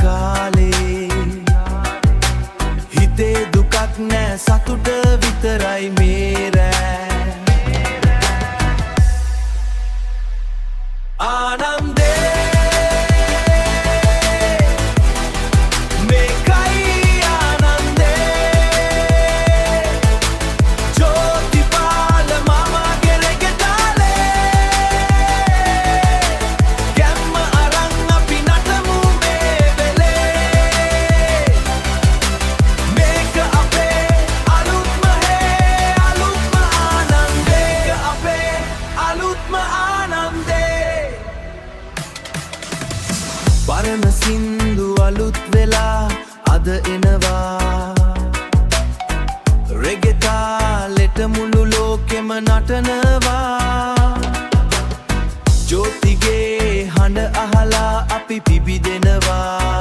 කාලේ හිතේ දුකක් නෑ සතුට විතරයි මේ රෑ ආනන්දේ මේකයි ආනන්දේ ජෝතිපාල මාමාගේ රෙගටාලේ ගැම්ම අරන් අපි නටමු මේ වෙලේ මේක අපේ අලුත්ම ආනන්දේ අපේ අලුත්ම ආනන්දේ පරණ සින්දු අලුත් වෙලා අද එනවා රෙගෙතාලෙට මුළු ලෝකෙම නටනවා ජෝතිගේ හඬ අහලා අපි පිබිදෙනවා